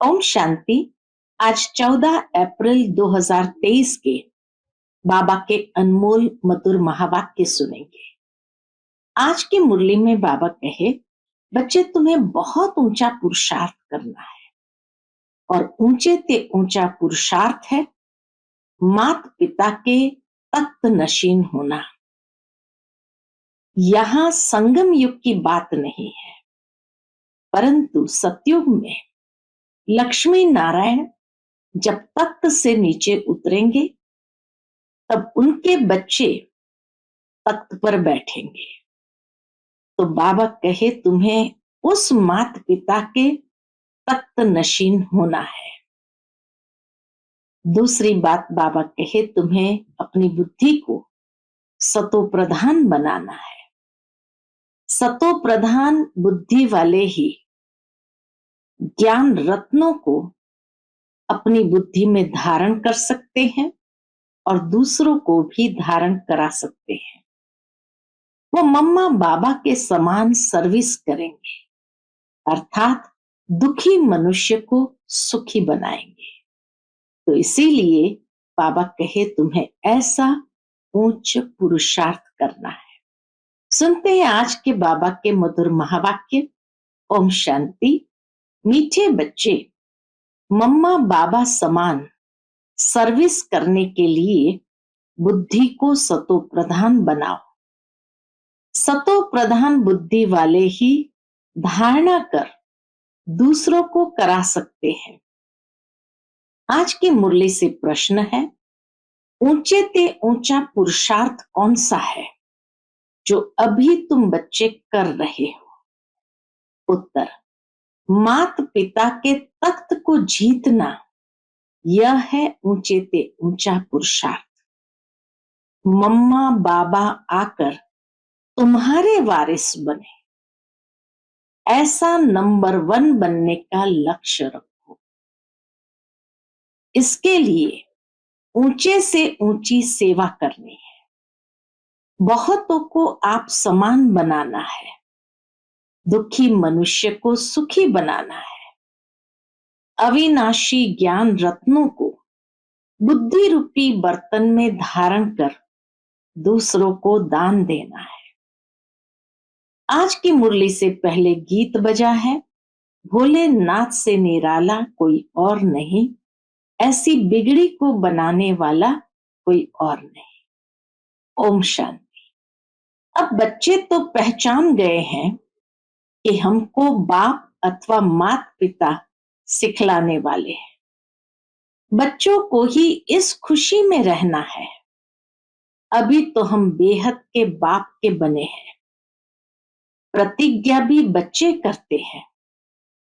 ओम शांति। आज 14 अप्रैल 2023 के बाबा के अनमोल मधुर महावाक्य सुनेंगे। आज की मुरली में बाबा कहे, बच्चे तुम्हें बहुत ऊंचा पुरुषार्थ करना है और ऊंचे ते ऊंचा पुरुषार्थ है माता पिता के तख्त नशीन होना। यहाँ संगम युग की बात नहीं है, परंतु सतयुग में लक्ष्मी नारायण जब तख्त से नीचे उतरेंगे तब उनके बच्चे तख्त पर बैठेंगे। तो बाबा कहे तुम्हें उस माता पिता के तख्त नशीन होना है। दूसरी बात बाबा कहे तुम्हें अपनी बुद्धि को सतो प्रधान बनाना है। सतो प्रधान बुद्धि वाले ही ज्ञान रत्नों को अपनी बुद्धि में धारण कर सकते हैं और दूसरों को भी धारण करा सकते हैं। वो मम्मा बाबा के समान सर्विस करेंगे, अर्थात दुखी मनुष्य को सुखी बनाएंगे। तो इसीलिए बाबा कहे तुम्हें ऐसा उच्च पुरुषार्थ करना है। सुनते हैं आज के बाबा के मधुर महावाक्य। ओम शांति। मीठे बच्चे, मम्मा बाबा समान सर्विस करने के लिए बुद्धि को सतो प्रधान बनाओ। सतो प्रधान बुद्धि वाले ही धारणा कर दूसरों को करा सकते हैं। आज की मुरली से प्रश्न है, ऊंचे ते ऊंचा पुरुषार्थ कौन सा है जो अभी तुम बच्चे कर रहे हो? उत्तर, माता पिता के तख्त को जीतना, यह है ऊंचे ते ऊंचा पुरुषार्थ। मम्मा बाबा आकर तुम्हारे वारिस बने, ऐसा नंबर 1 बनने का लक्ष्य रखो। इसके लिए ऊंचे से ऊंची सेवा करनी है। बहुतों को आप समान बनाना है। दुखी मनुष्य को सुखी बनाना है। अविनाशी ज्ञान रत्नों को बुद्धि रूपी बर्तन में धारण कर दूसरों को दान देना है। आज की मुरली से पहले गीत बजा है, भोलेनाथ से निराला कोई और नहीं, ऐसी बिगड़ी को बनाने वाला कोई और नहीं। ओम शांति। अब बच्चे तो पहचान गए हैं कि हमको बाप अथवा माता पिता सिखलाने वाले हैं। बच्चों को ही इस खुशी में रहना है। अभी तो हम बेहद के बाप के बने हैं। प्रतिज्ञा भी बच्चे करते हैं।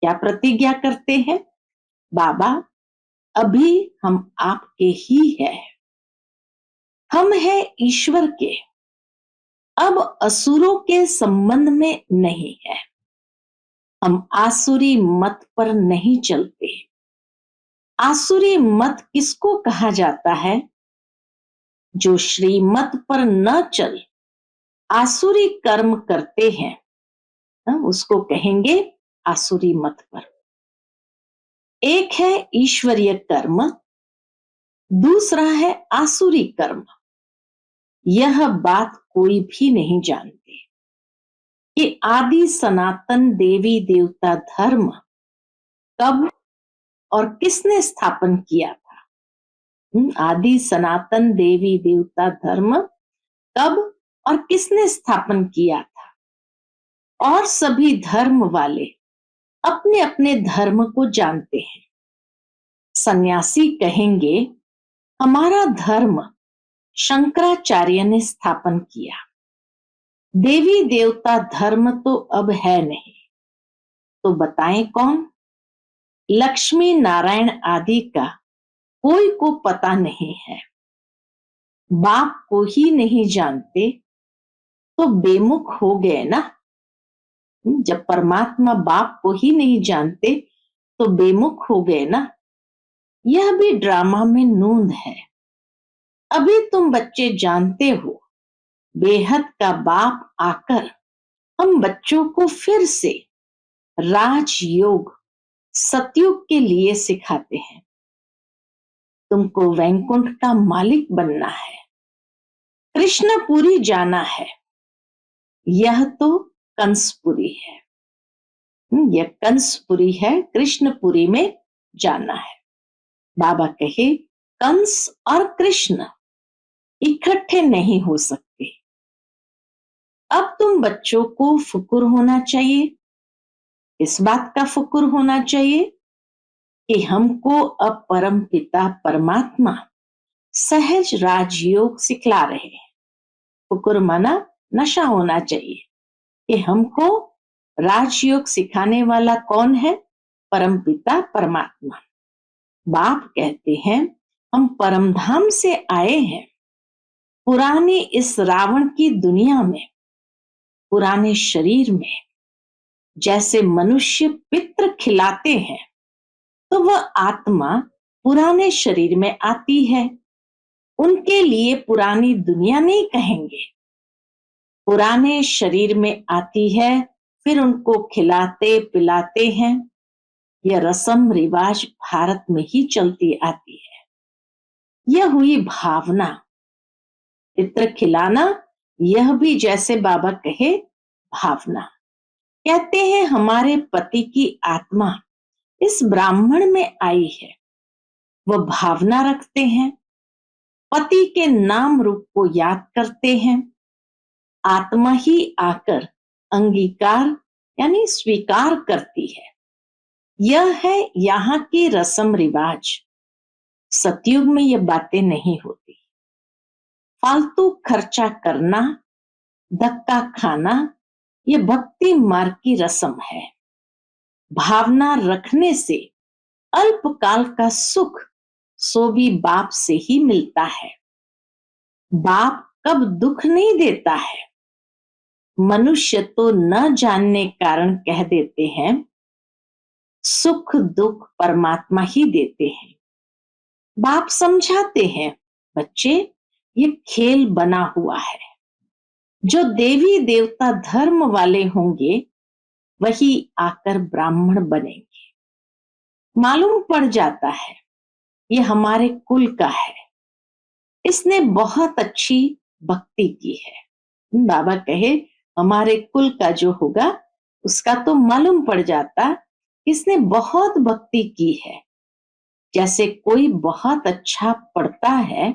क्या प्रतिज्ञा करते हैं? बाबा, अभी हम आपके ही हैं। हम हैं ईश्वर के, अब असुरों के संबंध में नहीं है। हम आसुरी मत पर नहीं चलते। आसुरी मत किसको कहा जाता है? जो श्रीमत पर न चल आसुरी कर्म करते हैं, उसको कहेंगे आसुरी मत पर। एक है ईश्वरीय कर्म, दूसरा है आसुरी कर्म। यह बात कोई भी नहीं जानते कि आदि सनातन देवी देवता धर्म कब और किसने स्थापन किया था। आदि सनातन देवी देवता धर्म कब और किसने स्थापन किया था। और सभी धर्म वाले अपने अपने धर्म को जानते हैं। सन्यासी कहेंगे हमारा धर्म शंकराचार्य ने स्थापन किया। देवी देवता धर्म तो अब है नहीं, तो बताएं कौन? लक्ष्मी नारायण आदि का कोई को पता नहीं है। बाप को ही नहीं जानते तो बेमुख हो गए ना। जब परमात्मा बाप को ही नहीं जानते तो बेमुख हो गए ना। यह भी ड्रामा में नूंद है। अभी तुम बच्चे जानते हो, बेहद का बाप आकर हम बच्चों को फिर से राजयोग सतयुग के लिए सिखाते हैं। तुमको वैकुंठ का मालिक बनना है, कृष्णपुरी जाना है। यह तो कंसपुरी है। यह कंसपुरी है, कृष्णपुरी में जाना है। बाबा कहे कंस और कृष्ण इकट्ठे नहीं हो सकते। अब तुम बच्चों को फुकुर होना चाहिए, इस बात का फुकुर होना चाहिए कि हमको अब परम पिता परमात्मा सहज राजयोग सिखला रहे हैं। फुकुर माना नशा होना चाहिए कि हमको राजयोग सिखाने वाला कौन है? परम पिता परमात्मा। बाप कहते हैं हम परम धाम से आए हैं। पुराने इस रावण की दुनिया में, पुराने शरीर में जैसे मनुष्य पित्र खिलाते हैं, तो वह आत्मा पुराने शरीर में आती है। उनके लिए पुरानी दुनिया नहीं कहेंगे, पुराने शरीर में आती है, फिर उनको खिलाते पिलाते हैं। यह रस्म रिवाज भारत में ही चलती आती है। यह हुई भावना। पित्र खिलाना यह भी जैसे बाबा कहे भावना। कहते हैं हमारे पति की आत्मा इस ब्राह्मण में आई है, वह भावना रखते हैं, पति के नाम रूप को याद करते हैं। आत्मा ही आकर अंगीकार यानी स्वीकार करती है। यह है यहाँ की रस्म रिवाज। सतयुग में ये बातें नहीं होती। फालतू खर्चा करना, धक्का खाना, ये भक्ति मार्ग की रस्म है। भावना रखने से अल्पकाल का सुख सो भी बाप से ही मिलता है। बाप कब दुख नहीं देता है। मनुष्य तो न जानने कारण कह देते हैं सुख दुख परमात्मा ही देते हैं। बाप समझाते हैं बच्चे ये खेल बना हुआ है। जो देवी देवता धर्म वाले होंगे वही आकर ब्राह्मण बनेंगे। मालूम पड़ जाता है ये हमारे कुल का है, इसने बहुत अच्छी भक्ति की है। बाबा कहे हमारे कुल का जो होगा उसका तो मालूम पड़ जाता इसने बहुत भक्ति की है। जैसे कोई बहुत अच्छा पढ़ता है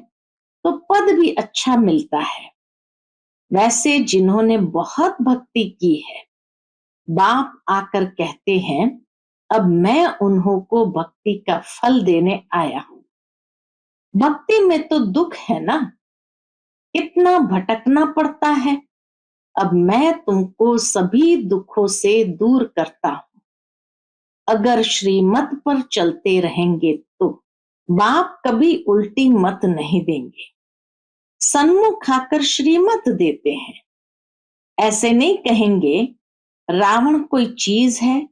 तो पद भी अच्छा मिलता है, वैसे जिन्होंने बहुत भक्ति की है बाप आकर कहते हैं अब मैं उन्हों को भक्ति का फल देने आया हूं। भक्ति में तो दुख है ना, कितना भटकना पड़ता है। अब मैं तुमको सभी दुखों से दूर करता हूं। अगर श्रीमत पर चलते रहेंगे तो बाप कभी उल्टी मत नहीं देंगे। सन्मुख आकर श्रीमत देते हैं। ऐसे नहीं कहेंगे रावण कोई चीज है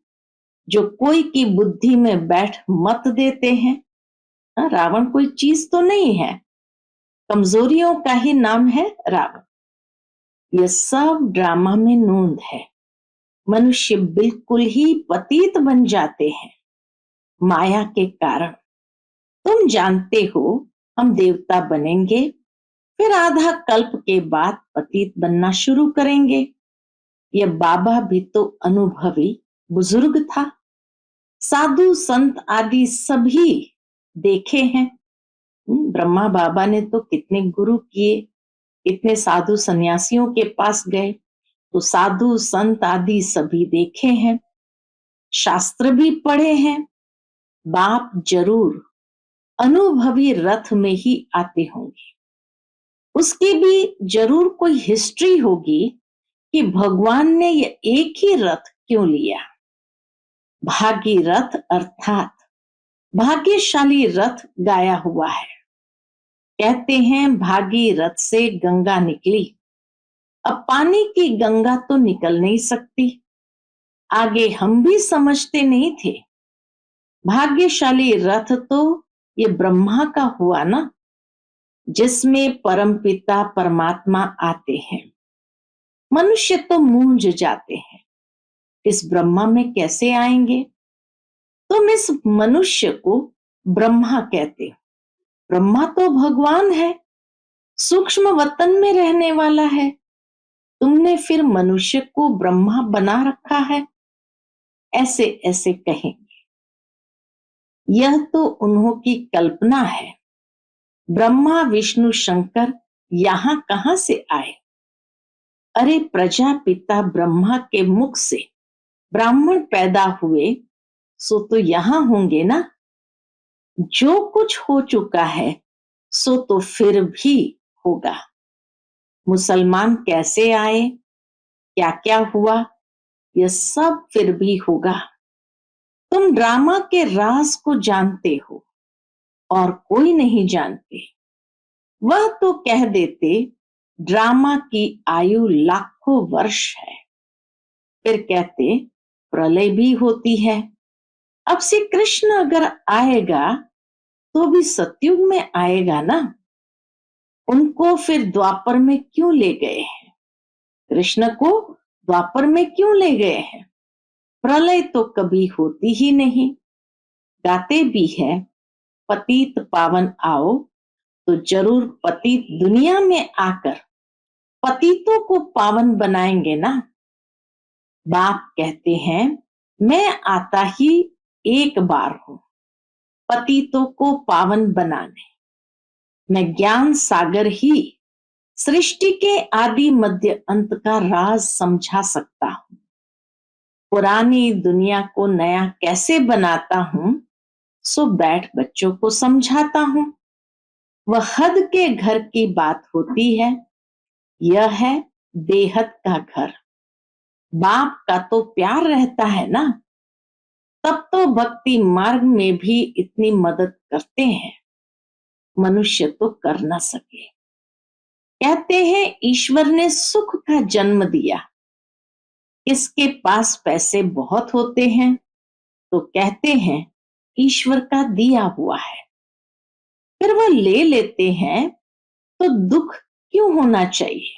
जो कोई की बुद्धि में बैठ मत देते हैं। रावण कोई चीज तो नहीं है, कमजोरियों का ही नाम है रावण। यह सब ड्रामा में नोंद है। मनुष्य बिल्कुल ही पतित बन जाते हैं माया के कारण। तुम जानते हो हम देवता बनेंगे, फिर आधा कल्प के बाद पतित बनना शुरू करेंगे। यह बाबा भी तो अनुभवी बुजुर्ग था। साधु संत आदि सभी देखे हैं। ब्रह्मा बाबा ने तो कितने गुरु किए, कितने साधु सन्यासियों के पास गए, तो साधु संत आदि सभी देखे हैं, शास्त्र भी पढ़े हैं। बाप जरूर अनुभवी रथ में ही आते होंगे। उसकी भी जरूर कोई हिस्ट्री होगी कि भगवान ने ये एक ही रथ क्यों लिया। भागीरथ अर्थात भाग्यशाली रथ गाया हुआ है। कहते हैं भागीरथ से गंगा निकली। अब पानी की गंगा तो निकल नहीं सकती। आगे हम भी समझते नहीं थे। भाग्यशाली रथ तो ये ब्रह्मा का हुआ ना, जिसमें परमपिता परमात्मा आते हैं। मनुष्य तो मूंझ जाते हैं, इस ब्रह्मा में कैसे आएंगे। तुम इस मनुष्य को ब्रह्मा कहते हो। ब्रह्मा तो भगवान है, सूक्ष्म वतन में रहने वाला है, तुमने फिर मनुष्य को ब्रह्मा बना रखा है। ऐसे ऐसे कहेंगे। यह तो उन्हों की कल्पना है। ब्रह्मा विष्णु शंकर यहां कहां से आए? अरे प्रजापिता ब्रह्मा के मुख से ब्राह्मण पैदा हुए, सो तो यहां होंगे ना। जो कुछ हो चुका है सो तो फिर भी होगा। मुसलमान कैसे आए, क्या क्या हुआ, यह सब फिर भी होगा। तुम ड्रामा के राज को जानते हो और कोई नहीं जानते। वह तो कह देते ड्रामा की आयु लाखों वर्ष है, फिर कहते प्रलय भी होती है। अब श्री कृष्ण अगर आएगा तो भी सतयुग में आएगा ना। उनको फिर द्वापर में क्यों ले गए हैं? कृष्ण को द्वापर में क्यों ले गए हैं? प्रलय तो कभी होती ही नहीं। गाते भी है पतित पावन आओ, तो जरूर पतित दुनिया में आकर पतितों को पावन बनाएंगे ना। बाप कहते हैं मैं आता ही एक बार हूं पतितों को पावन बनाने। मैं ज्ञान सागर ही सृष्टि के आदि मध्य अंत का राज समझा सकता हूं। पुरानी दुनिया को नया कैसे बनाता हूं, सो बैठ बच्चों को समझाता हूं। वह हद के घर की बात होती है, यह है बेहद का घर। बाप का तो प्यार रहता है ना, तब तो भक्ति मार्ग में भी इतनी मदद करते हैं। मनुष्य तो कर ना सके। कहते हैं ईश्वर ने सुख का जन्म दिया। किसके पास पैसे बहुत होते हैं तो कहते हैं ईश्वर का दिया हुआ है। फिर वह ले लेते हैं तो दुख क्यों होना चाहिए?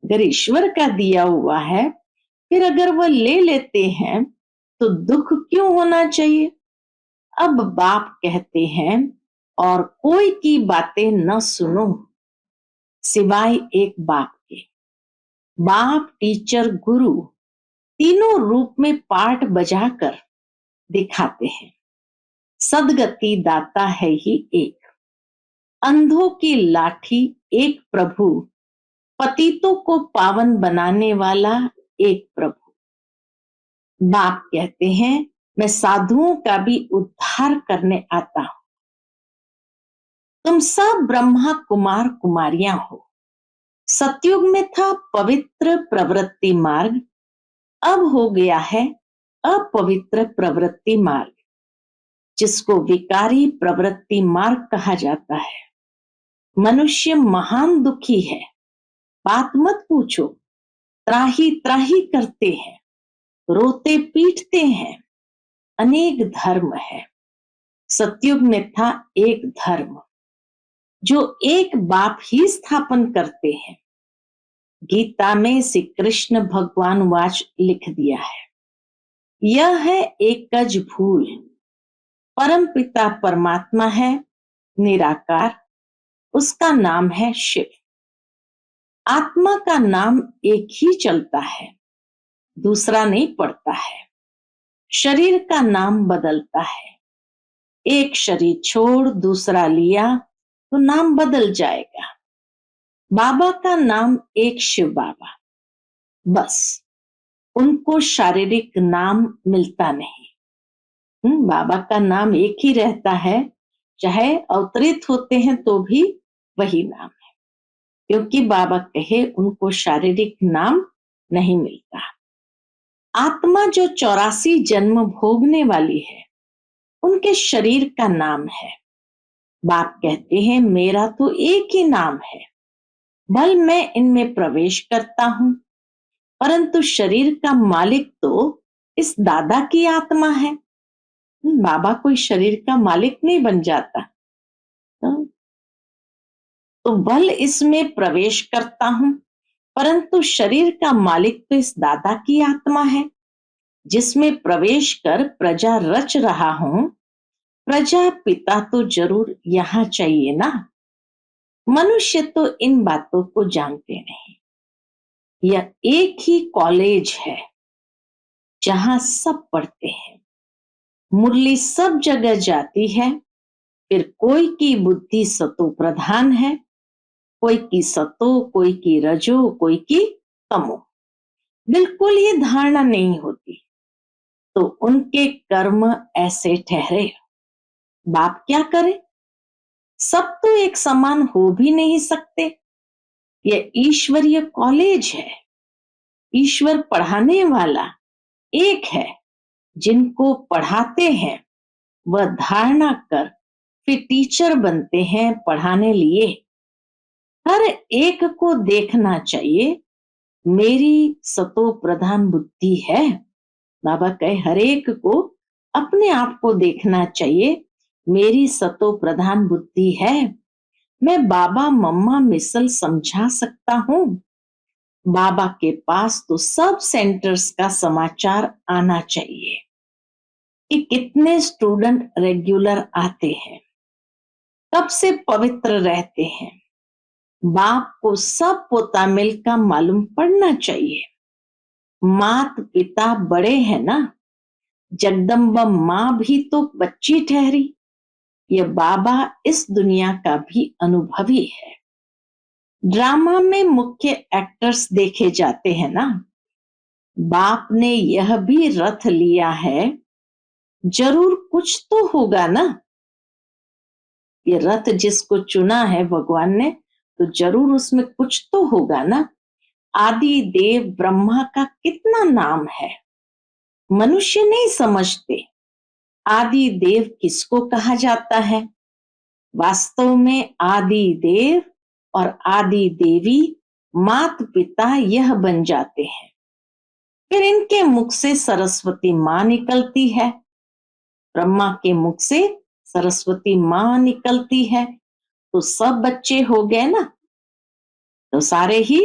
अगर ईश्वर का दिया हुआ है, फिर अगर वह ले लेते हैं तो दुख क्यों होना चाहिए? अब बाप कहते हैं और कोई की बातें न सुनो सिवाय एक बाप के। बाप टीचर गुरु तीनों रूप में पाठ बजाकर दिखाते हैं। सदगति दाता है ही एक, अंधों की लाठी एक प्रभु, पतितों को पावन बनाने वाला एक प्रभु। बाप कहते हैं मैं साधुओं का भी उद्धार करने आता हूं। तुम सब ब्रह्मा कुमार कुमारियां हो। सतयुग में था पवित्र प्रवृत्ति मार्ग, अब हो गया है अपवित्र प्रवृत्ति मार्ग, जिसको विकारी प्रवृत्ति मार्ग कहा जाता है। मनुष्य महान दुखी है, बात मत पूछो। त्राही त्राही करते हैं, रोते पीटते हैं। अनेक धर्म है, सतयुग में था एक धर्म, जो एक बाप ही स्थापन करते हैं। गीता में श्री कृष्ण भगवान वाच लिख दिया है, यह है एकज भूल। परम पिता परमात्मा है निराकार, उसका नाम है शिव। आत्मा का नाम एक ही चलता है, दूसरा नहीं पड़ता है। शरीर का नाम बदलता है, एक शरीर छोड़ दूसरा लिया तो नाम बदल जाएगा। बाबा का नाम एक शिव बाबा, बस उनको शारीरिक नाम मिलता नहीं। बाबा का नाम एक ही रहता है, चाहे अवतरित होते हैं तो भी वही नाम है, क्योंकि बाबा कहे उनको शारीरिक नाम नहीं मिलता। आत्मा जो 84 जन्म भोगने वाली है, उनके शरीर का नाम है। बाप कहते हैं मेरा तो एक ही नाम है, भल मैं इनमें प्रवेश करता हूं, परंतु शरीर का मालिक तो इस दादा की आत्मा है। बाबा कोई शरीर का मालिक नहीं बन जाता। तो भल इसमें प्रवेश करता हूं, परंतु शरीर का मालिक तो इस दादा की आत्मा है। जिसमें प्रवेश कर प्रजा रच रहा हूं, प्रजा पिता तो जरूर यहां चाहिए ना। मनुष्य तो इन बातों को जानते नहीं। यह एक ही कॉलेज है जहां सब पढ़ते हैं। मुरली सब जगह जाती है, फिर कोई की बुद्धि सतो प्रधान है, कोई की सतो, कोई की रजो, कोई की तमो। बिल्कुल ये धारणा नहीं होती तो उनके कर्म ऐसे ठहरे। बाप क्या करे? सब तो एक समान हो भी नहीं सकते। यह ईश्वरीय कॉलेज है। ईश्वर पढ़ाने वाला एक है। जिनको पढ़ाते हैं वह धारणा कर फिर टीचर बनते हैं पढ़ाने लिए। हर एक को देखना चाहिए मेरी सतो प्रधान बुद्धि है। बाबा कहे हर एक को अपने आप को देखना चाहिए मेरी सतो प्रधान बुद्धि है। मैं बाबा मम्मा मिसल समझा सकता हूँ। बाबा के पास तो सब सेंटर्स का समाचार आना चाहिए कि कितने स्टूडेंट रेगुलर आते हैं, कब से पवित्र रहते हैं। बाप को सब पोता मिल का मालूम पड़ना चाहिए। मात पिता बड़े हैं ना, जगदम्बा माँ भी तो बच्ची ठहरी। ये बाबा इस दुनिया का भी अनुभवी है। ड्रामा में मुख्य एक्टर्स देखे जाते हैं ना। बाप ने यह भी रथ लिया है, जरूर कुछ तो होगा ना। ये रथ जिसको चुना है भगवान ने, तो जरूर उसमें कुछ तो होगा ना। आदि देव ब्रह्मा का कितना नाम है, मनुष्य नहीं समझते। आदि देव किसको कहा जाता है? वास्तव में आदि देव और आदि देवी मात पिता यह बन जाते हैं। फिर इनके मुख से सरस्वती माँ निकलती है। ब्रह्मा के मुख से सरस्वती माँ निकलती है, तो सब बच्चे हो गए ना। तो सारे ही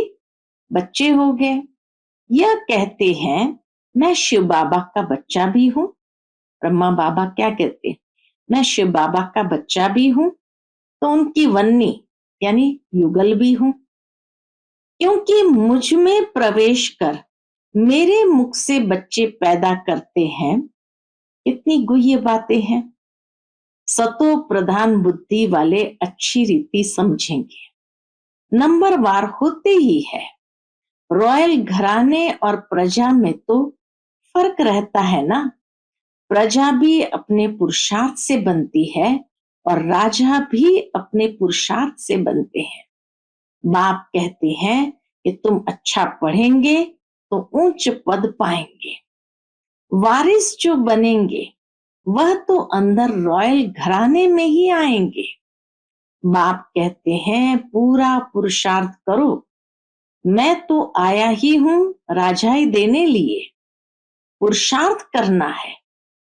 बच्चे हो गए। यह कहते हैं मैं शिव बाबा का बच्चा भी हूं। ब्रह्मा बाबा क्या कहते हैं? मैं शिव बाबा का बच्चा भी हूं, तो उनकी वन्नी यानी युगल भी हूं। क्योंकि मुझ में प्रवेश कर मेरे मुख से बच्चे पैदा करते हैं। इतनी गुह्य बातें हैं। सतो प्रधान बुद्धि वाले अच्छी रीति समझेंगे। नंबरवार होते ही है। रॉयल घराने और प्रजा में तो फर्क रहता है ना। प्रजा भी अपने पुरुषार्थ से बनती है और राजा भी अपने पुरुषार्थ से बनते हैं। बाप कहते हैं कि तुम अच्छा पढ़ेंगे तो ऊंच पद पाएंगे। वारिस जो बनेंगे वह तो अंदर रॉयल घराने में ही आएंगे। बाप कहते हैं पूरा पुरुषार्थ करो। मैं तो आया ही हूं राजाई देने लिए। पुरुषार्थ करना है।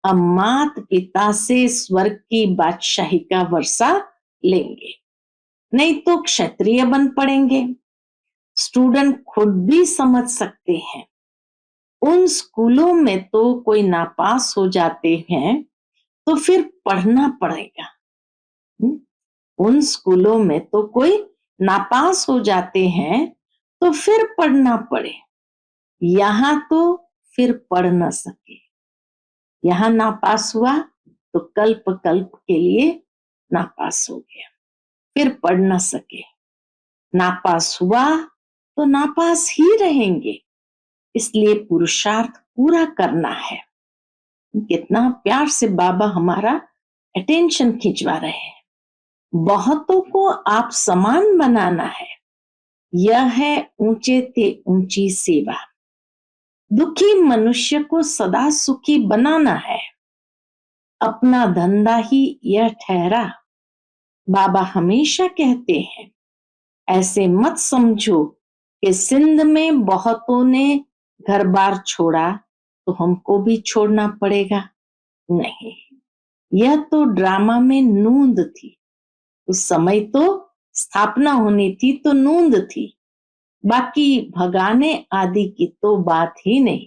अब मात पिता से स्वर्ग की बादशाही का वर्षा लेंगे, नहीं तो क्षत्रिय बन पड़ेंगे। स्टूडेंट खुद भी समझ सकते हैं। उन स्कूलों में तो कोई नापास हो जाते हैं तो फिर पढ़ना पड़ेगा। उन स्कूलों में तो कोई नापास हो जाते हैं तो फिर पढ़ना पड़े। यहां तो फिर पढ़ न सके। यहां नापास हुआ तो कल्प कल्प के लिए नापास हो गया, फिर पढ़ न सके। नापास हुआ तो नापास ही रहेंगे। इसलिए पुरुषार्थ पूरा करना है। कितना प्यार से बाबा हमारा अटेंशन खिंचवा रहे हैं। बहुतों को आप समान बनाना है। यह है ऊंचे ते ऊंची सेवा। दुखी मनुष्य को सदा सुखी बनाना है। अपना धंधा ही यह ठहरा। बाबा हमेशा कहते हैं ऐसे मत समझो कि सिंध में बहुतों ने घर बार छोड़ा तो हमको भी छोड़ना पड़ेगा। नहीं, यह तो ड्रामा में नूंद थी। उस समय तो स्थापना होनी थी तो नूंद थी। बाकी भगाने आदि की तो बात ही नहीं।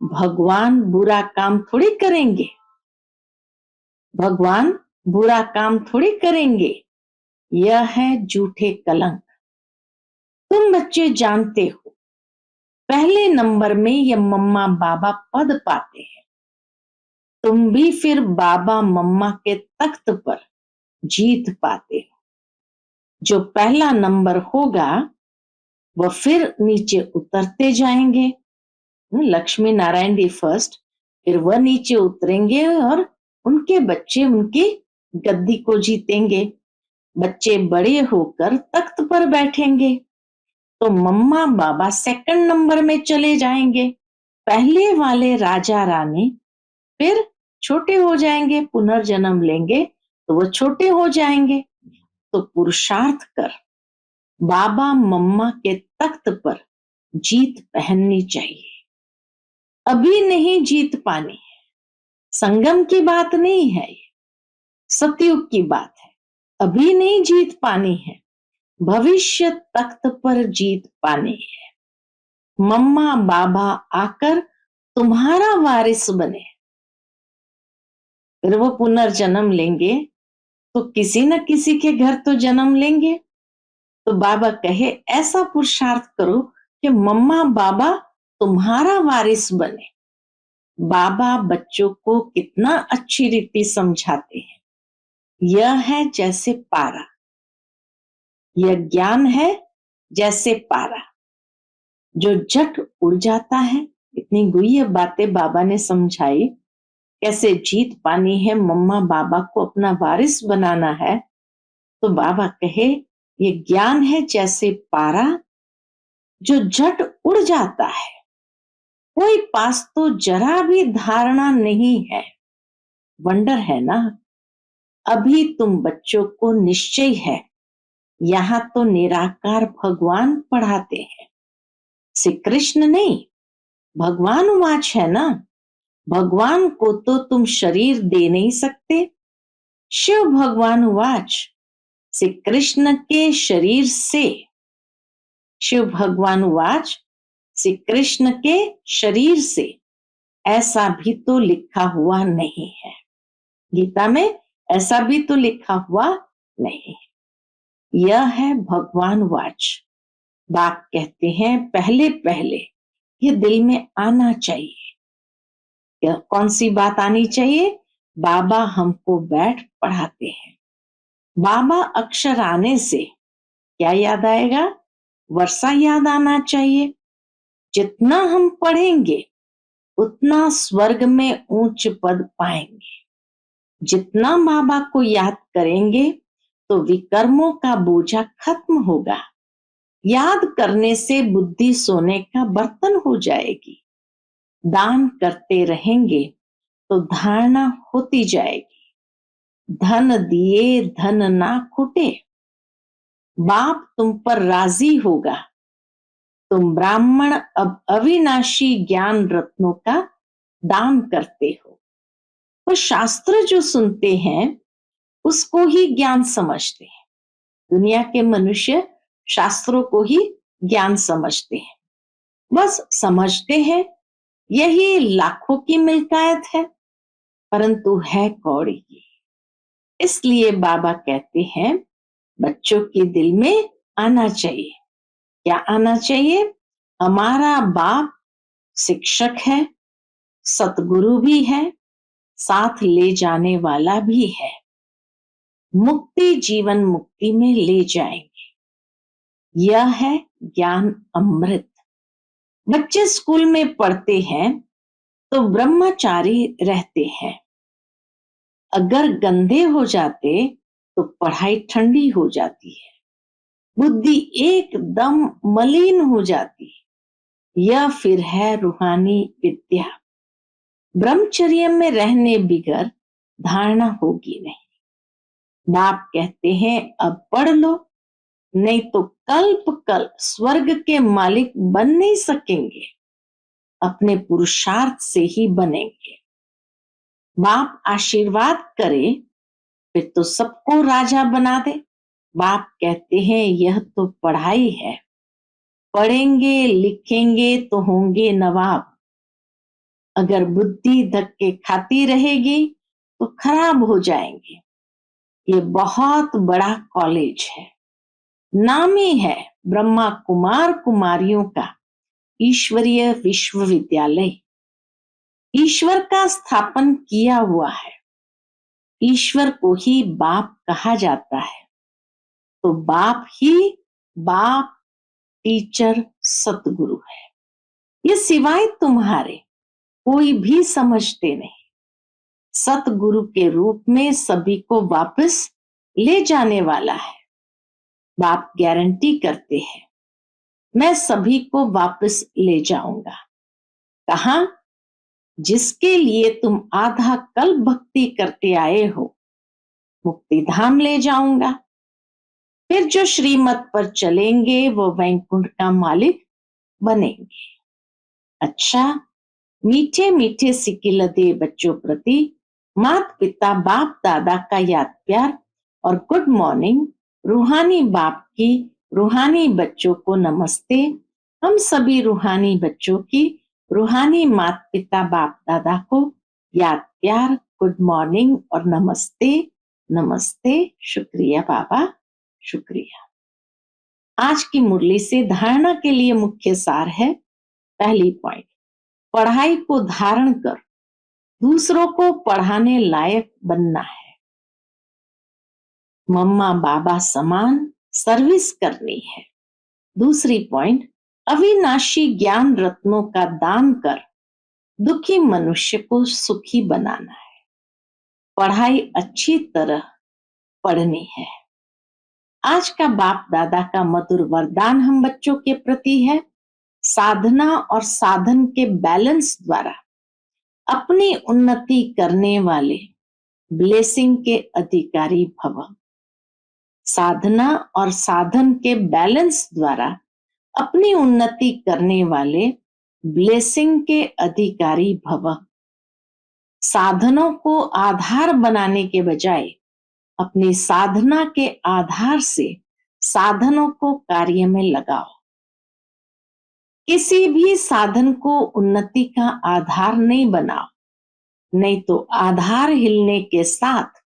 भगवान बुरा काम थोड़ी करेंगे, भगवान बुरा काम थोड़ी करेंगे। यह है झूठे कलंक। तुम बच्चे जानते हो, पहले नंबर में ये मम्मा बाबा पद पाते हैं। तुम भी फिर बाबा मम्मा के तख्त पर जीत पाते हो। जो पहला नंबर होगा वह फिर नीचे उतरते जाएंगे। लक्ष्मी नारायण दी फर्स्ट, फिर वह नीचे उतरेंगे और उनके बच्चे उनकी गद्दी को जीतेंगे। बच्चे बड़े होकर तख्त पर बैठेंगे तो मम्मा बाबा सेकंड नंबर में चले जाएंगे। पहले वाले राजा रानी फिर छोटे हो जाएंगे, पुनर्जन्म लेंगे तो वो छोटे हो जाएंगे। तो पुरुषार्थ कर बाबा मम्मा के तख्त पर जीत पहननी चाहिए। अभी नहीं जीत पानी है, संगम की बात नहीं है, ये सतयुग की बात है। अभी नहीं जीत पानी है, भविष्य तख्त पर जीत पानी है। मम्मा बाबा आकर तुम्हारा वारिस बने, फिर वो पुनर्जन्म लेंगे तो किसी न किसी के घर तो जन्म लेंगे। तो बाबा कहे ऐसा पुरुषार्थ करो कि मम्मा बाबा तुम्हारा वारिस बने। बाबा बच्चों को कितना अच्छी रीति समझाते हैं। यह है जैसे पारा, यह ज्ञान है जैसे पारा जो झट उड़ जाता है। इतनी गुह्य बातें बाबा ने समझाई, कैसे जीत पानी है, मम्मा बाबा को अपना वारिस बनाना है। तो बाबा कहे ये ज्ञान है जैसे पारा जो झट उड़ जाता है, कोई पास तो जरा भी धारणा नहीं है। वंडर है ना। अभी तुम बच्चों को निश्चय है, यहाँ तो निराकार भगवान पढ़ाते हैं, श्री कृष्ण नहीं। भगवान वाच है ना, भगवान को तो तुम शरीर दे नहीं सकते। शिव भगवान वाच, श्री कृष्ण के शरीर से। शिव भगवान वाच, श्री कृष्ण के शरीर से। ऐसा भी तो लिखा हुआ नहीं है, गीता में ऐसा भी तो लिखा हुआ नहीं है। यह है भगवान वाच। बाप कहते हैं पहले पहले ये दिल में आना चाहिए। यह कौन सी बात आनी चाहिए? बाबा हमको बैठ पढ़ाते हैं। बाबा अक्षर आने से क्या याद आएगा? वर्षा याद आना चाहिए। जितना हम पढ़ेंगे उतना स्वर्ग में ऊंच पद पाएंगे। जितना बाबा को याद करेंगे तो विकर्मों का बोझा खत्म होगा। याद करने से बुद्धि सोने का बर्तन हो जाएगी। दान करते रहेंगे तो धारणा होती जाएगी। धन दिए धन ना खुटे। बाप तुम पर राजी होगा। तुम ब्राह्मण अब अविनाशी ज्ञान रत्नों का दान करते हो। तो शास्त्र जो सुनते हैं उसको ही ज्ञान समझते हैं। दुनिया के मनुष्य शास्त्रों को ही ज्ञान समझते हैं, बस समझते हैं यही लाखों की मिल्कियत है, परंतु है कौड़ी की। इसलिए बाबा कहते हैं बच्चों के दिल में आना चाहिए। क्या आना चाहिए? हमारा बाप शिक्षक है, सतगुरु भी है, साथ ले जाने वाला भी है। मुक्ति जीवन मुक्ति में ले जाएंगे। यह है ज्ञान अमृत। बच्चे स्कूल में पढ़ते हैं तो ब्रह्मचारी रहते हैं। अगर गंदे हो जाते तो पढ़ाई ठंडी हो जाती है, बुद्धि एकदम मलिन हो जाती है। यह फिर है रूहानी विद्या। ब्रह्मचर्य में रहने बिगर धारणा होगी नहीं। बाप कहते हैं अब पढ़ लो, नहीं तो कल्प कल्प स्वर्ग के मालिक बन नहीं सकेंगे, अपने पुरुषार्थ से ही बनेंगे। बाप आशीर्वाद करे फिर तो सबको राजा बना दे। बाप कहते हैं यह तो पढ़ाई है, पढ़ेंगे लिखेंगे तो होंगे नवाब। अगर बुद्धि धक्के खाती रहेगी तो खराब हो जाएंगे। ये बहुत बड़ा कॉलेज है, नामी है ब्रह्मा कुमार कुमारियों का ईश्वरीय विश्वविद्यालय। ईश्वर का स्थापन किया हुआ है, ईश्वर को ही बाप कहा जाता है, तो बाप ही बाप, टीचर, सतगुरु है। ये सिवाय तुम्हारे कोई भी समझते नहीं। सतगुरु के रूप में सभी को वापस ले जाने वाला है। बाप गारंटी करते हैं, मैं सभी को वापस ले जाऊंगा। कहा? जिसके लिए तुम आधा कल्प भक्ति करते आए हो, मुक्ति धाम ले जाऊंगा। फिर जो श्रीमत पर चलेंगे वो वैकुंठ का मालिक बनेंगे। अच्छा, मीठे मीठे सिकिलदे बच्चों प्रति माता पिता बाप दादा का याद प्यार और गुड मॉर्निंग। रूहानी बाप की रूहानी बच्चों को नमस्ते। हम सभी रूहानी बच्चों की रूहानी माता पिता बाप दादा को याद प्यार, गुड मॉर्निंग और नमस्ते। नमस्ते, शुक्रिया बाबा, शुक्रिया। आज की मुरली से धारणा के लिए मुख्य सार है। पहली पॉइंट, पढ़ाई को धारण कर दूसरों को पढ़ाने लायक बनना है। मम्मा बाबा समान सर्विस करनी है। दूसरी पॉइंट, अविनाशी ज्ञान रत्नों का दान कर दुखी मनुष्य को सुखी बनाना है। पढ़ाई अच्छी तरह पढ़नी है। आज का बाप दादा का मधुर वरदान हम बच्चों के प्रति है, साधना और साधन के बैलेंस द्वारा अपनी उन्नति करने वाले ब्लेसिंग के अधिकारी भव। साधना और साधन के बैलेंस द्वारा अपनी उन्नति करने वाले ब्लेसिंग के अधिकारी भव। साधनों को आधार बनाने के बजाय अपनी साधना के आधार से साधनों को कार्य में लगाओ। किसी भी साधन को उन्नति का आधार नहीं बनाओ, नहीं तो आधार हिलने के साथ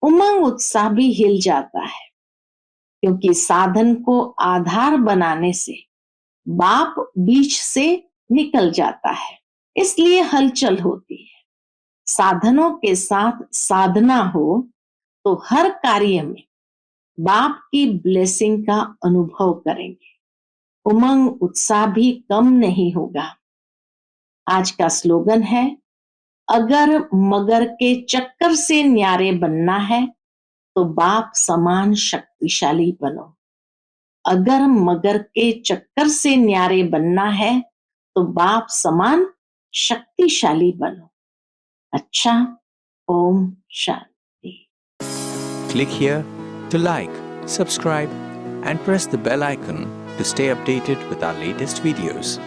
उमंग उत्साह भी हिल जाता है। क्योंकि साधन को आधार बनाने से बाप बीच से निकल जाता है, इसलिए हलचल होती है। साधनों के साथ साधना हो तो हर कार्य में बाप की ब्लेसिंग का अनुभव करेंगे, उमंग उत्साह भी कम नहीं होगा। आज का स्लोगन है, अगर मगर के चक्कर से न्यारे बनना है तो बाप समान शक्तिशाली बनो। अगर मगर के चक्कर से न्यारे बनना है तो बाप समान शक्तिशाली बनो। अच्छा, Om Shanti. Click here to like, subscribe, and press the bell icon to stay updated with our latest videos.